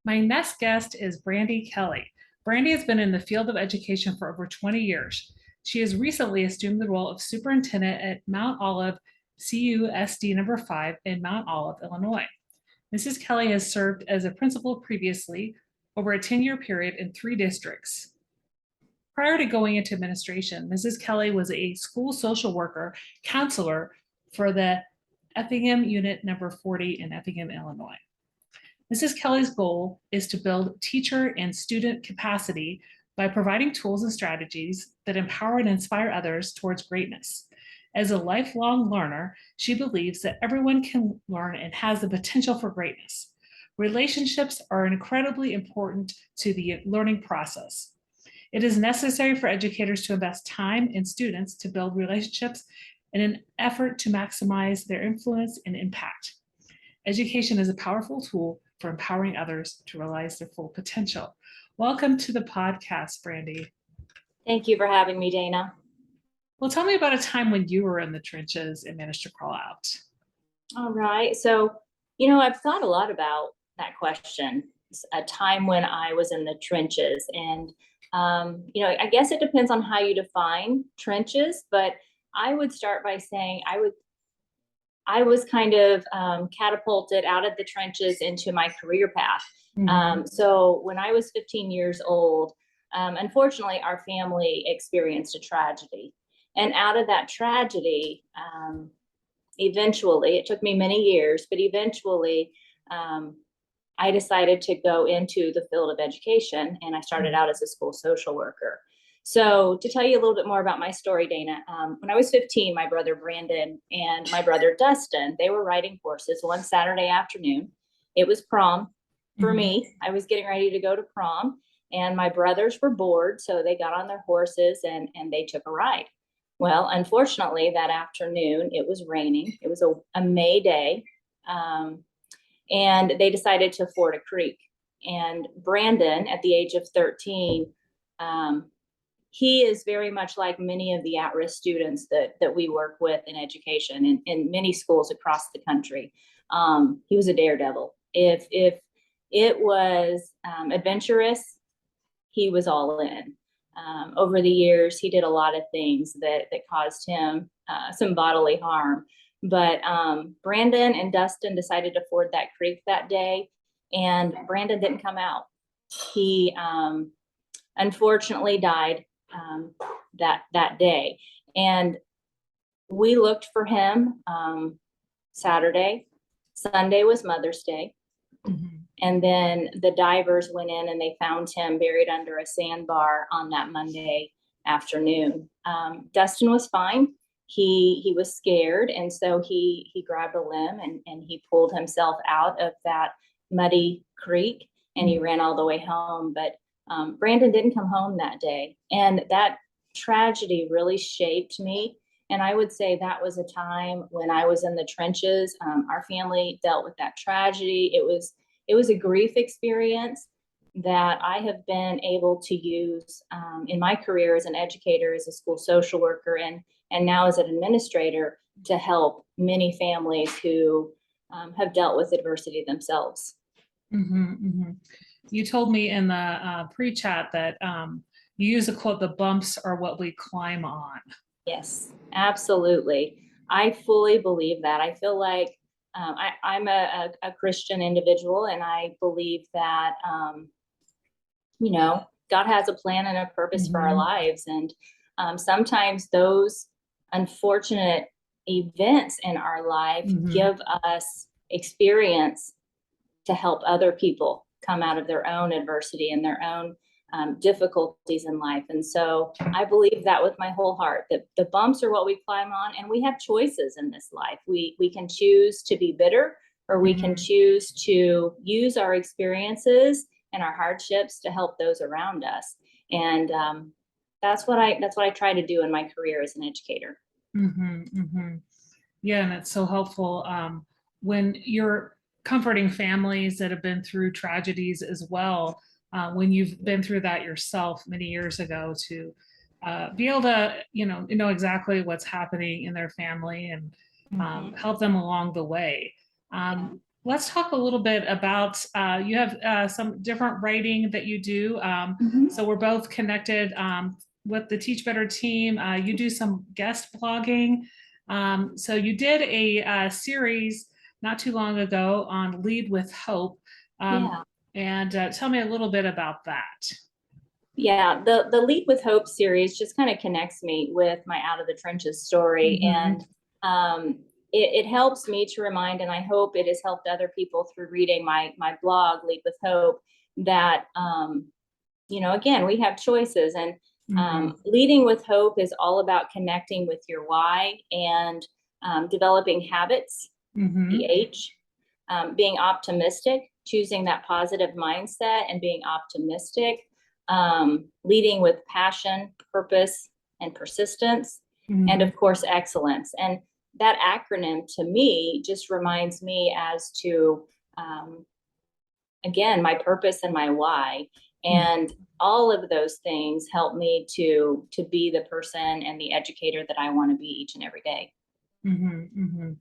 My next guest is Brandi Kelly. Brandi has been in the field of education for over 20 years. She has recently assumed the role of superintendent at Mount Olive CUSD number 5 in Mount Olive, Illinois. Mrs. Kelly has served as a principal previously over a 10-year period in 3 districts. Prior to going into administration, Mrs. Kelly was a school social worker counselor for the Effingham Unit number 40 in Effingham, Illinois. Mrs. Kelly's goal is to build teacher and student capacity by providing tools and strategies that empower and inspire others towards greatness. As a lifelong learner, she believes that everyone can learn and has the potential for greatness. Relationships are incredibly important to the learning process. It is necessary for educators to invest time in students to build relationships in an effort to maximize their influence and impact. Education is a powerful tool for empowering others to realize their full potential. Welcome to the podcast, Brandi. Thank you for having me, Dana. Well, tell me about a time when you were in the trenches and managed to crawl out. All right. So, I've thought a lot about that question. It's a time when I was in the trenches. And, I guess it depends on how you define trenches, but I would start by saying I was kind of catapulted out of the trenches into my career path. So when I was 15 years old, unfortunately, our family experienced a tragedy. And out of that tragedy, eventually, it took me many years, but eventually, I decided to go into the field of education, and I started out as a school social worker. So to tell you a little bit more about my story, Dana, when I was 15, my brother Brandon and my brother Dustin, they were riding horses one Saturday afternoon. It was prom for me. I was getting ready to go to prom, and my brothers were bored, so they got on their horses and they took a ride. Well, unfortunately, that afternoon, it was raining. It was a May day, and they decided to ford a creek. And Brandon, at the age of 13, he is very much like many of the at-risk students that we work with in education in many schools across the country. He was a daredevil. If it was adventurous, he was all in. Over the years, he did a lot of things that caused him some bodily harm. But Brandon and Dustin decided to ford that creek that day, and Brandon didn't come out. He unfortunately died that day. And we looked for him Saturday. Sunday was Mother's Day. And then the divers went in and they found him buried under a sandbar on that Monday afternoon. Dustin was fine. He was scared, and so he grabbed a limb and he pulled himself out of that muddy creek, and he ran all the way home. But Brandon didn't come home that day, and that tragedy really shaped me. And I would say that was a time when I was in the trenches. Our family dealt with that tragedy. It was a grief experience that I have been able to use in my career as an educator, as a school social worker, and now as an administrator to help many families who have dealt with adversity themselves. You told me in the pre-chat that you use a quote, "The bumps are what we climb on." Yes, absolutely. I fully believe that. I feel like I'm a Christian individual, and I believe that, God has a plan and a purpose for our lives. And sometimes those unfortunate events in our life give us experience to help other people come out of their own adversity and their own difficulties in life. And so I believe that with my whole heart, that the bumps are what we climb on, and we have choices in this life. We can choose to be bitter, or we can choose to use our experiences and our hardships to help those around us. And that's what I try to do in my career as an educator. Yeah, and it's so helpful when you're comforting families that have been through tragedies as well. When you've been through that yourself many years ago, to be able to know exactly what's happening in their family and help them along the way. let's talk a little bit about, you have some different writing that you do. Mhm. So we're both connected with the Teach Better team. You do some guest blogging. So you did a series not too long ago on Lead with Hope. Yeah. And tell me a little bit about that. Yeah, the Lead with Hope series just kind of connects me with my Out of the Trenches story, Mhm. and it helps me to remind, and I hope it has helped other people through reading my blog, Lead with Hope, that again, we have choices, and Mhm. leading with hope is all about connecting with your why and developing habits, the Mhm. H, being optimistic, choosing that positive mindset and being optimistic, leading with passion, purpose, and persistence, and Mhm. of course, excellence. And that acronym to me just reminds me as to, um, again, my purpose and my why. And all of those things help me to be the person and the educator that I want to be each and every day. Mhm. Mhm.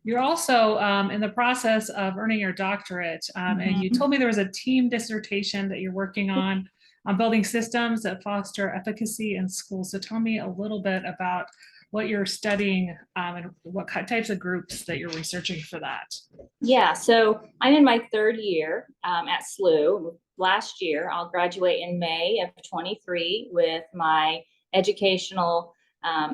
You're also in the process of earning your doctorate, and you Mhm. told me there was a team dissertation that you're working on building systems that foster efficacy in schools. So tell me a little bit about what you're studying and what types of groups that you're researching for that. Yeah, so I'm in my third year at SLU. Last year, I'll graduate in May of 23 with my educational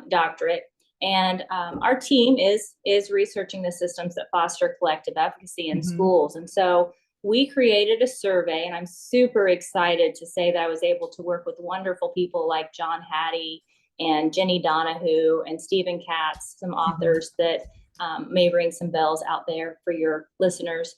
doctorate. And our team is researching the systems that foster collective efficacy in Mhm. schools. And so we created a survey, and I'm super excited to say that I was able to work with wonderful people like John Hattie and Jenny Donahue and Stephen Katz, some Mhm. authors that may ring some bells out there for your listeners.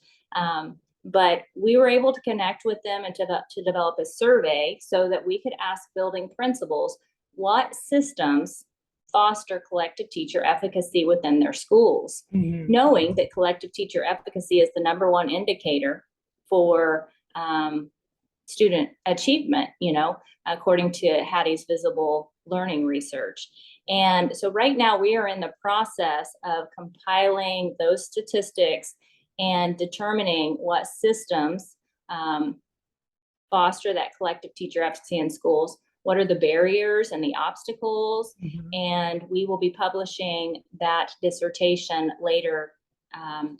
But we were able to connect with them and to develop a survey so that we could ask building principals what systems foster collective teacher efficacy within their schools, Mhm. knowing that collective teacher efficacy is the number one indicator for student achievement, according to Hattie's visible learning research. And so right now we are in the process of compiling those statistics and determining what systems foster that collective teacher efficacy in schools. What are the barriers and the obstacles? Mhm. And we will be publishing that dissertation later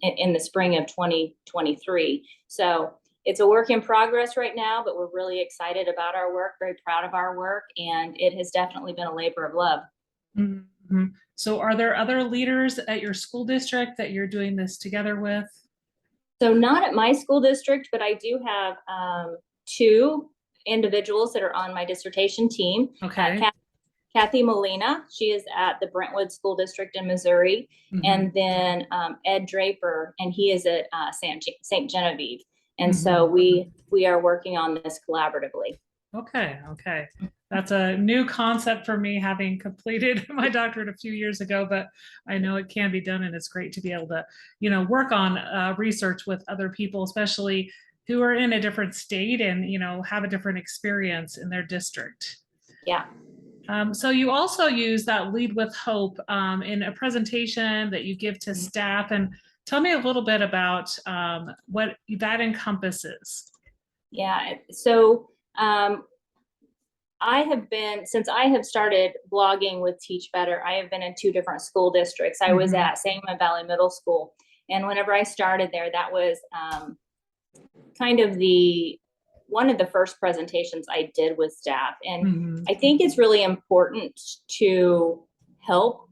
in the spring of 2023. So it's a work in progress right now, but we're really excited about our work, very proud of our work, and it has definitely been a labor of love. Mhm. So are there other leaders at your school district that you're doing this together with? So not at my school district, but I do have two individuals that are on my dissertation team. Okay. Kathy Molina, she is at the Brentwood School District in Missouri, Mhm. and then Ed Draper, and he is at St. Genevieve. And so Mhm. we are working on this collaboratively. Okay, okay. That's a new concept for me, having completed my doctorate a few years ago, but I know it can be done, and it's great to be able to, work on research with other people, especially who are in a different state and, have a different experience in their district. Yeah. So you also use that Lead with Hope in a presentation that you give to staff, and tell me a little bit about what that encompasses. Yeah. So since I have started blogging with Teach Better, I have been in two different school districts. I was Mhm. at Sangamon Valley Middle School. And whenever I started there, that was kind of one of the first presentations I did with staff. And Mhm. I think it's really important to help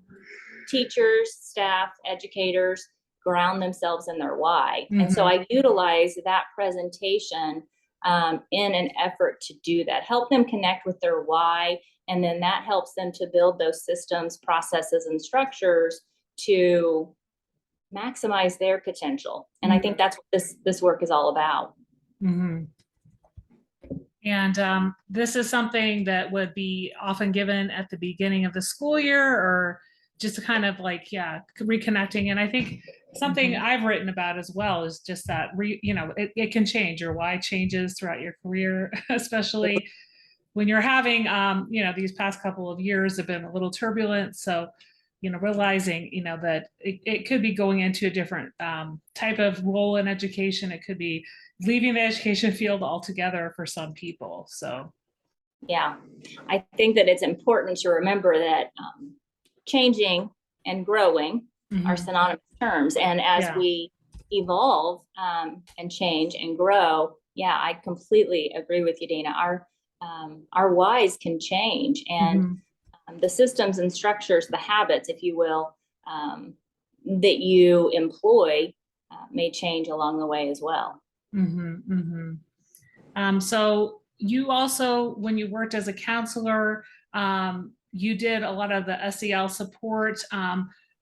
teachers, staff, educators ground themselves in their why. And so Mhm. I utilize that presentation in an effort to do that, help them connect with their why. And then that helps them to build those systems, processes, and structures to maximize their potential. And I think Mhm. that's what this work is all about. Mhm. And this is something that would be often given at the beginning of the school year, or just kind of like, yeah, reconnecting. And I think something Mhm. I've written about as well is just that, it can change. Your why changes throughout your career, especially when you're having, these past couple of years have been a little turbulent. So realizing, that it could be going into a different type of role in education. It could be leaving the education field altogether for some people. So, yeah, I think that it's important to remember that changing and growing are synonymous terms. And as we evolve and change and grow, yeah, I completely agree with you, Dana. Our whys can change, and the systems and structures, the habits, if you will, that you employ may change along the way as well. So you also, when you worked as a counselor, you did a lot of the SEL support.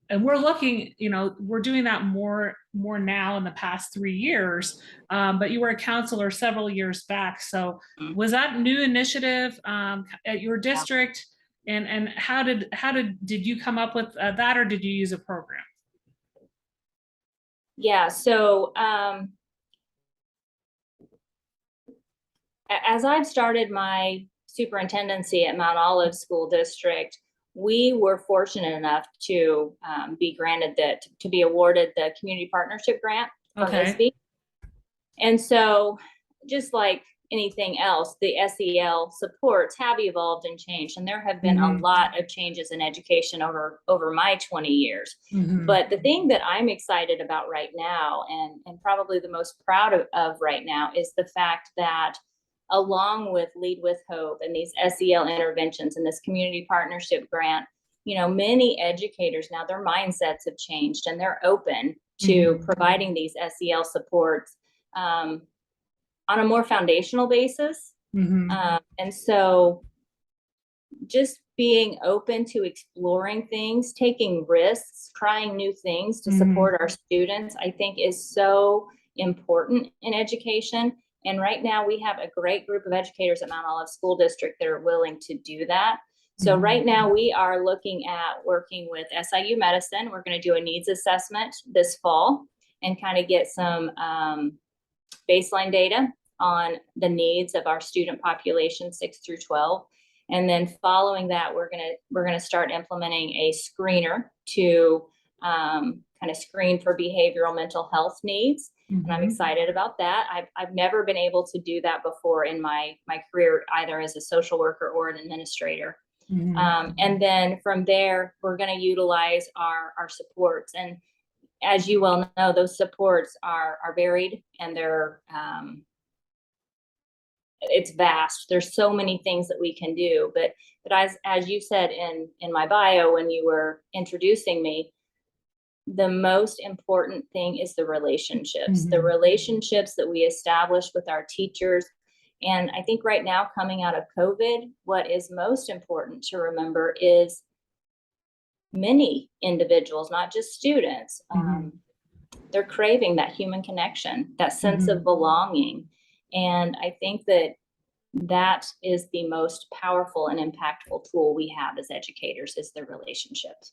And we're looking, we're doing that more now in the past 3 years. But you were a counselor several years back. So was that a new initiative at your district? And how did you come up with that, or did you use a program? Yeah, so as I've started my superintendency at Mount Olive School District, we were fortunate enough to be awarded the community partnership grant from CUSD. And so, just like anything else, the SEL supports have evolved and changed, and there have been a lot of changes in education over my 20 years. But the thing that I'm excited about right now, and probably the most proud of right now, is the fact that along with Lead with Hope and these SEL interventions and this community partnership grant, many educators now, their mindsets have changed and they're open to providing these SEL supports on a more foundational basis. And so just being open to exploring things, taking risks, trying new things to support our students, I think is so important in education. And right now we have a great group of educators at Mount Olive School District that are willing to do that. So right now we are looking at working with SIU Medicine. We're going to do a needs assessment this fall and kind of get some baseline data on the needs of our student population 6 through 12. And then following that, we're gonna start implementing a screener to kind of screen for behavioral mental health needs. And I'm excited about that. I've never been able to do that before in my career, either as a social worker or an administrator. And then from there, we're going to utilize our supports. And as you well know, those supports are varied, and they're it's vast. There's so many things that we can do. But as you said in my bio when you were introducing me, the most important thing is the relationships that we establish with our teachers. And I think right now, coming out of COVID, what is most important to remember is many individuals, not just students, they're craving that human connection, that sense of belonging. And I think that is the most powerful and impactful tool we have as educators, is the relationships.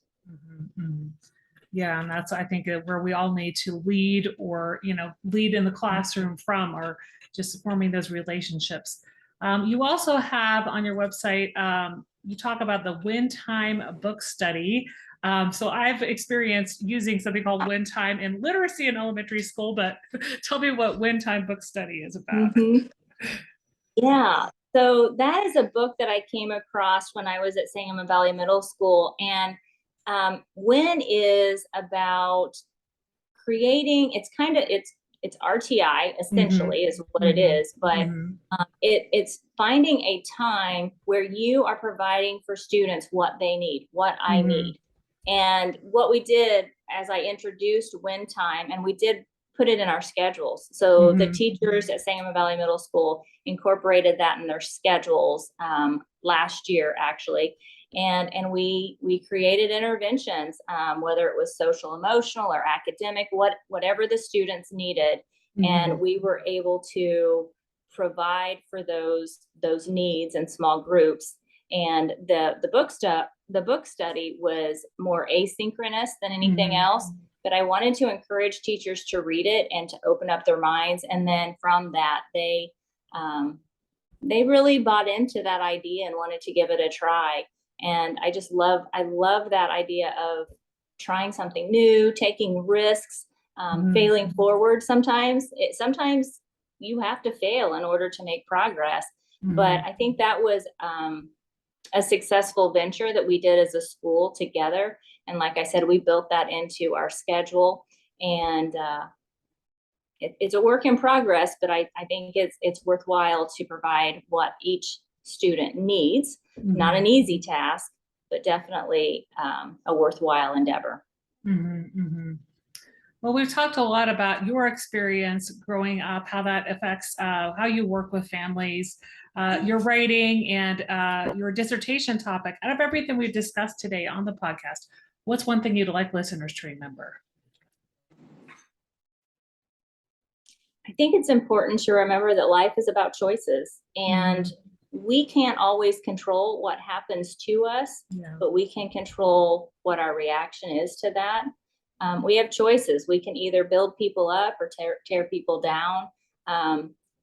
Yeah, and that's, I think, where we all need to lead, or lead in the classroom from, or just forming those relationships. You also have on your website, you talk about the Win Time book study. So I've experienced using something called Win Time in literacy in elementary school, but tell me what Win Time book study is about. Yeah, so that is a book that I came across when I was at Sangamon Valley Middle School. And Win is about creating, it's RTI essentially is what it is, but it's finding a time where you are providing for students what they need, what I need. And what we did, as I introduced Win Time, and we did put it in our schedules. So the teachers at Sangamon Valley Middle School incorporated that in their schedules last year, actually. And we created interventions, whether it was social, emotional, or academic, whatever the students needed. And we were able to provide for those needs in small groups. And the book study was more asynchronous than anything else. But I wanted to encourage teachers to read it and to open up their minds. And then from that, they really bought into that idea and wanted to give it a try. And I love that idea of trying something new, taking risks, failing forward. Sometimes you have to fail in order to make progress. But I think that was a successful venture that we did as a school together. And like I said, we built that into our schedule, and it's a work in progress, but I think it's worthwhile to provide what each student needs. Not an easy task, but definitely a worthwhile endeavor. Well, we've talked a lot about your experience growing up, how that affects how you work with families, your writing, and your dissertation topic. Out of everything we've discussed today on the podcast, what's one thing you'd like listeners to remember? I think it's important to remember that life is about choices, and we can't always control what happens to us, but we can control what our reaction is to that. We have choices. We can either build people up or tear people down.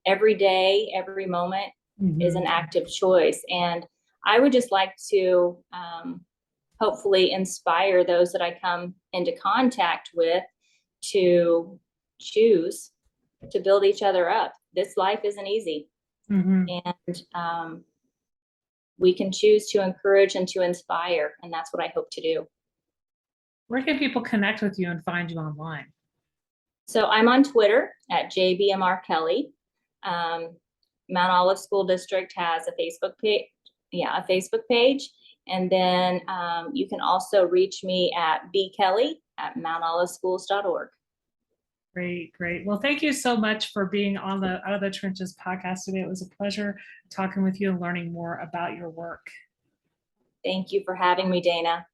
Every day, every moment is an active choice. And I would just like to hopefully inspire those that I come into contact with to choose to build each other up. This life isn't easy. And we can choose to encourage and to inspire. And that's what I hope to do. Where can people connect with you and find you online? So I'm on Twitter at JBMR Kelly. Mount Olive School District has a Facebook page. A Facebook page. And then you can also reach me at bkelly@mountoliveschools.org. Great. Well, thank you so much for being on the Out of the Trenches podcast today. It was a pleasure talking with you and learning more about your work. Thank you for having me, Dana.